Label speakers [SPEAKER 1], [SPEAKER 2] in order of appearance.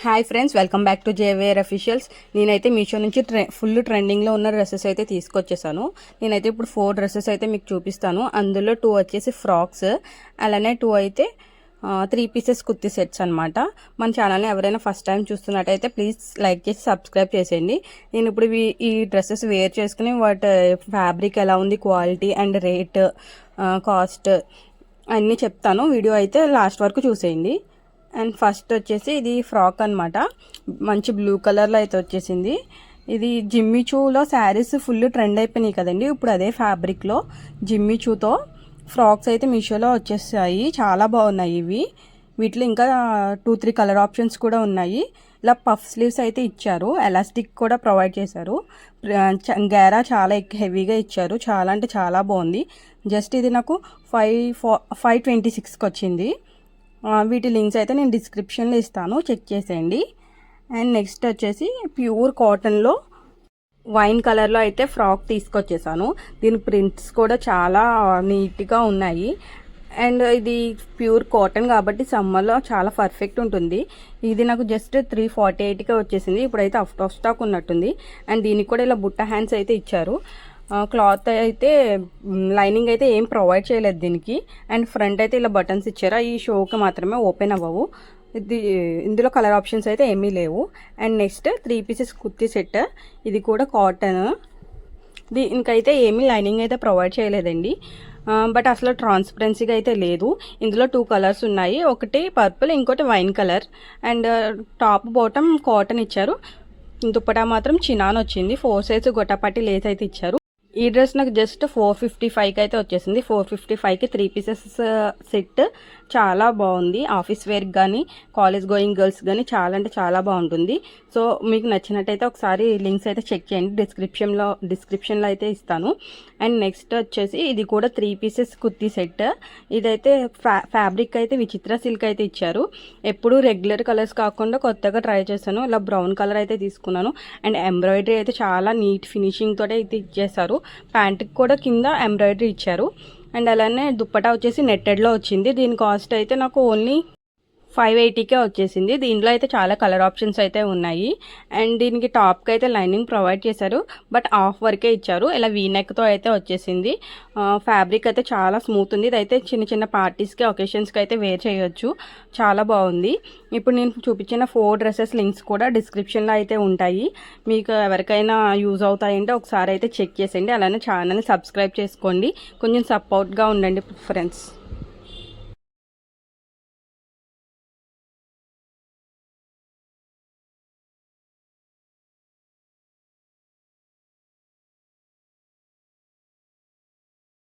[SPEAKER 1] Hi friends, welcome back to జేవేర్ officials. నేనైతే మీషో నుంచి ఫుల్ ట్రెండింగ్లో ఉన్న డ్రెస్సెస్ అయితే తీసుకొచ్చేసాను. నేనైతే ఇప్పుడు 4 డ్రెస్సెస్ అయితే మీకు చూపిస్తాను. అందులో 2 వచ్చేసి ఫ్రాక్స్, అలానే 2 అయితే 3 పీసెస్ కుర్తీ సెట్స్ అనమాట. మన ఛానల్ని ఎవరైనా ఫస్ట్ టైం చూస్తున్నట్టయితే ప్లీజ్ లైక్ చేసి సబ్స్క్రైబ్ చేసేయండి. నేను ఇప్పుడు ఈ డ్రెస్సెస్ వేర్ చేసుకుని వాటి ఫ్యాబ్రిక్ ఎలా ఉంది, క్వాలిటీ అండ్ రేట్, కాస్ట్ అన్నీ చెప్తాను. వీడియో అయితే లాస్ట్ వరకు చూసేయండి. అండ్ ఫస్ట్ వచ్చేసి ఇది ఫ్రాక్ అనమాట. మంచి బ్లూ కలర్లో అయితే వచ్చేసింది. ఇది జిమ్మీ చూలో శారీస్ ఫుల్ ట్రెండ్ అయిపోయినాయి కదండి. ఇప్పుడు అదే ఫ్యాబ్రిక్లో జిమ్మీ చూతో ఫ్రాక్స్ అయితే మీషోలో వచ్చేసాయి. చాలా బాగున్నాయి ఇవి. వీటిలో ఇంకా 2-3 కలర్ ఆప్షన్స్ కూడా ఉన్నాయి. ఇలా పఫ్ స్లీవ్స్ అయితే ఇచ్చారు, ఎలాస్టిక్ కూడా ప్రొవైడ్ చేశారు. గేరా చాలా హెవీగా ఇచ్చారు. చాలా అంటే చాలా బాగుంది. జస్ట్ ఇది నాకు 526కి వచ్చింది. వీటి లింక్స్ అయితే నేను డిస్క్రిప్షన్లో ఇస్తాను, చెక్ చేసేయండి. అండ్ నెక్స్ట్ వచ్చేసి ప్యూర్ కాటన్లో వైన్ కలర్లో అయితే ఫ్రాక్ తీసుకొచ్చేసాను. దీని ప్రింట్స్ కూడా చాలా నీట్గా ఉన్నాయి. అండ్ ఇది ప్యూర్ కాటన్ కాబట్టి సమ్మర్లో చాలా పర్ఫెక్ట్ ఉంటుంది. ఇది నాకు జస్ట్ 348కే వచ్చేసింది. ఇప్పుడైతే అవుట్ ఆఫ్ స్టాక్ ఉన్నట్టుంది. అండ్ దీనికి కూడా ఇలా బుట్ట హ్యాండ్స్ అయితే ఇచ్చారు. క్లాత్ అయితే లైనింగ్ అయితే ఏం ప్రొవైడ్ చేయలేదు దీనికి. అండ్ ఫ్రంట్ అయితే ఇలా బటన్స్ ఇచ్చారు, ఈ షోకి మాత్రమే ఓపెన్ అవ్వవు. ఇందులో కలర్ ఆప్షన్స్ అయితే ఏమీ లేవు. And next 3 pieces kurti set. ఇది కూడా కాటన్. దీనికైతే ఏమీ లైనింగ్ అయితే ప్రొవైడ్ చేయలేదండి. బట్ అసలు ట్రాన్స్పరెన్సీగా అయితే లేదు. ఇందులో 2 కలర్స్ ఉన్నాయి, ఒకటి పర్పుల్, ఇంకోటి wine colour. And top bottom cotton ఇచ్చారు. దుప్పటా మాత్రం చినాన్ వచ్చింది. 4 సైజ్ గొట్టపట్టి లేస్ అయితే ఇచ్చారు. ఈ డ్రెస్ నాకు జస్ట్ 455కి అయితే వచ్చేసింది. 455కి 3 పీసెస్ సెట్ చాలా బాగుంది. ఆఫీస్ వేర్కి కానీ కాలేజ్ గోయింగ్ గర్ల్స్ కానీ చాలా అంటే చాలా బాగుంటుంది. సో మీకు నచ్చినట్టయితే ఒకసారి లింక్స్ అయితే చెక్ చేయండి, డిస్క్రిప్షన్లో అయితే ఇస్తాను. అండ్ నెక్స్ట్ వచ్చేసి ఇది కూడా 3 పీసెస్ కుర్తీ సెట్. ఇదైతే ఫ్యాబ్రిక్ అయితే విచిత్ర సిల్క్ అయితే ఇచ్చారు. ఎప్పుడు రెగ్యులర్ కలర్స్ కాకుండా కొత్తగా ట్రై చేశాను. ఇలా బ్రౌన్ కలర్ అయితే తీసుకున్నాను. అండ్ ఎంబ్రాయిడరీ అయితే చాలా నీట్ ఫినిషింగ్ తోటే అయితే ఇచ్చేసారు. ప్యాంట్కి కూడా కింద ఎంబ్రాయిడరీ ఇచ్చారు. అండ్ అలానే దుప్పటా వచ్చేసి నెట్టెడ్లో వచ్చింది. దీని కాస్ట్ అయితే నాకు ఓన్లీ 580కే వచ్చేసింది. దీంట్లో అయితే చాలా కలర్ ఆప్షన్స్ అయితే ఉన్నాయి. అండ్ దీనికి టాప్కి అయితే లైనింగ్ ప్రొవైడ్ చేశారు, బట్ హాఫ్ వరకే ఇచ్చారు. ఇలా వీనెక్తో అయితే వచ్చేసింది. ఫ్యాబ్రిక్ అయితే చాలా స్మూత్ ఉంది. ఇదైతే చిన్న చిన్న పార్టీస్కి, ఒకేషన్స్కి అయితే వేర్ చేయొచ్చు. చాలా బాగుంది. ఇప్పుడు నేను చూపించిన 4 డ్రెస్సెస్ లింక్స్ కూడా డిస్క్రిప్షన్లో అయితే ఉంటాయి. మీకు ఎవరికైనా యూజ్ అవుతాయంటే ఒకసారి అయితే చెక్ చేసేయండి. అలానే ఛానల్ని సబ్స్క్రైబ్ చేసుకోండి. కొంచెం సపోర్ట్గా ఉండండి ఫ్రెండ్స్.